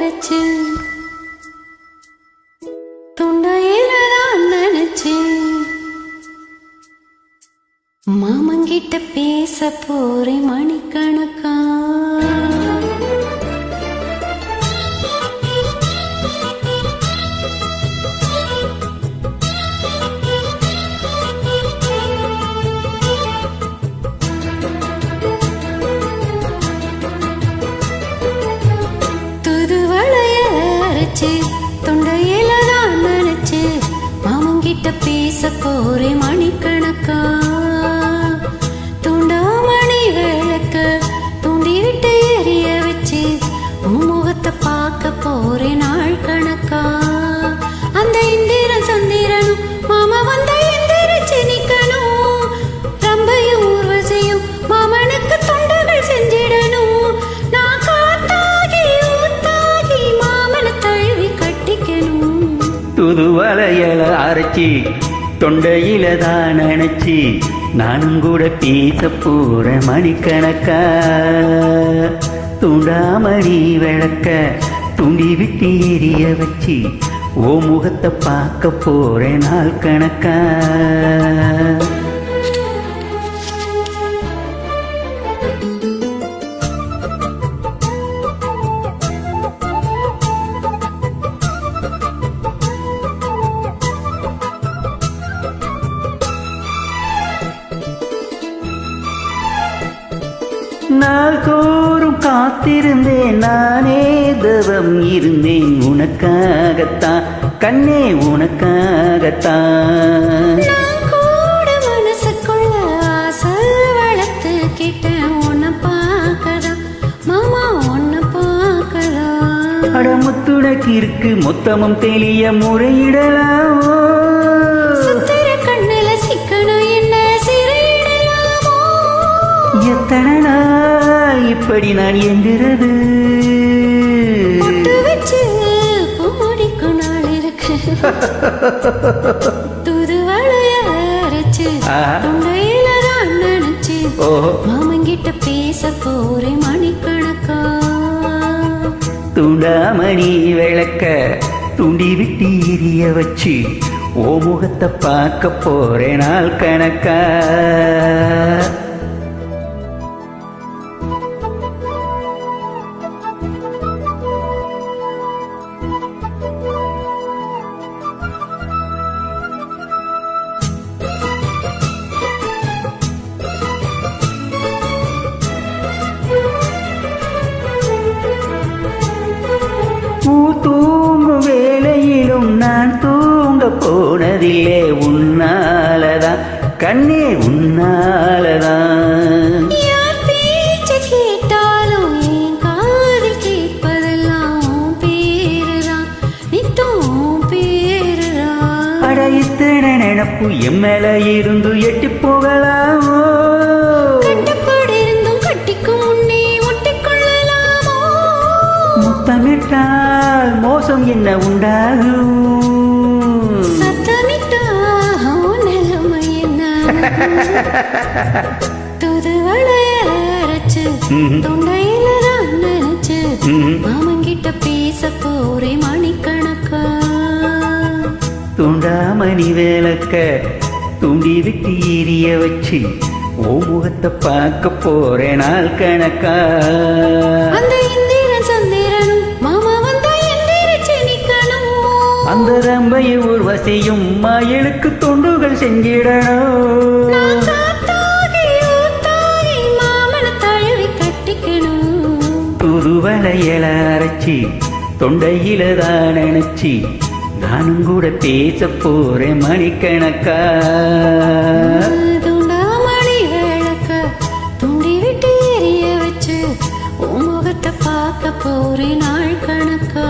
அரைச்சு தொண்டையில தான் நினைச்சு மாமங்கிட்ட பேச போறேன் மணிக்கணக்கா. தொண்டையில தான் நினைச்சு மாமங்கிட்ட பேச போறேன் மணிக்கணக்கா. துண்டாமணி விளக்க தூண்டி விட்டு எரிய வச்சு உன் முகத்தை பார்க்க போறேன் நாள் கணக்கா. அந்த இந்திரன் சந்திரனும் மாமா வந்த எந்திரிச்சு நிக்கணும். ரம்பையும் ஊர்வசையும் மாமனுக்கு தொண்டுகள் செஞ்சிடணும். நான் காத்தாகி ஊத்தாகி மாமனை தழுவி கட்டிக்கணும். துது வளையல அரைச்சி தொண்டையில தான் நினைச்சி நானும் கூட பேச போற மணிக்கணக்கா. துண்டாமணி விளக்க துண்டி விட்டு எரிய வச்சு ஓ முகத்தை பார்க்க போற நாள் கணக்கா. நாள்தோறும் காத்திருந்தேன் நானே தவம் இருந்தேன் உனக்காகத்தான் கண்ணே உனக்காகத்தான். நான் கூட மனசுக்குள்ள ஆசை வளர்த்து கிட்டேன் உன்னை பார்க்கதான் மாமா உன்னை பார்க்கலாம். அடமுத்துடக்கு இருக்கு மொத்தமும் தெளிய முறையிடலாமோ. கண்ணில சிக்கனம் என்ன சிறையிடலாமோ. எத்தனை நாள் இப்படி நான் எங்கிறது வச்சு பூடிக்கும் நாள் இருக்கு. துது வளைய அரைச்சு தொண்டையில தான் நினைச்சு மாமங்கிட்ட பேச போறேன் மணிக்கணக்கா. துண்டாமணி விளக்க துண்டி விட்டு எரிய வச்சு ஓ முகத்தை பார்க்க போறேன் நாள் கணக்கா. தூங்கும் வேளையிலும் நான் தூங்க போனதில்லை உன்னாலதான் கண்ணே உன்னாலதான். யார் பேச்சு கேட்டாலும் என் காதில் கேட்பதெல்லாம் பேருதான் நித்தம் பேருதான். அட இத்தனை நினப்பு என் மேல இருந்து எட்டி போகலாமோ. முத்தமிட்டால் மோசம் என்ன உண்டாகும். சத்தமிட்டா நிலைமை என்ன. துது வளைய அரைச்சு தொண்டையில தான் நினைச்சு மாமங்கிட்ட பேச போறேன் மணிக்கணக்கா. துண்டாமணி விளக்க துண்டி விட்டு எரிய வச்சு ஓ முகத்தை பார்க்க போறேன் நாள் கணக்கா. அந்த இந்திரன் சந்திரனும் மாமா வந்தா எந்திரிச்சு நிக்கணும். அந்த ரம்பையை ஊர்வசையும் மயிலுக்கு தொண்டுகள் செஞ்சிடணும். நான் காத்தாகி ஊத்தாகி மாமனை தழுவி கட்டிக்கணும். துது வளையல அரைச்சி தொண்டையில தான் நினைச்சி நானும் கூட பேச போறேன் மணிக்கணக்கா. துண்டாமணி விளக்க தூண்டி விட்டு எரிய வச்சு உன் முகத்தை பார்க்க போறேன் நாள் கணக்கா.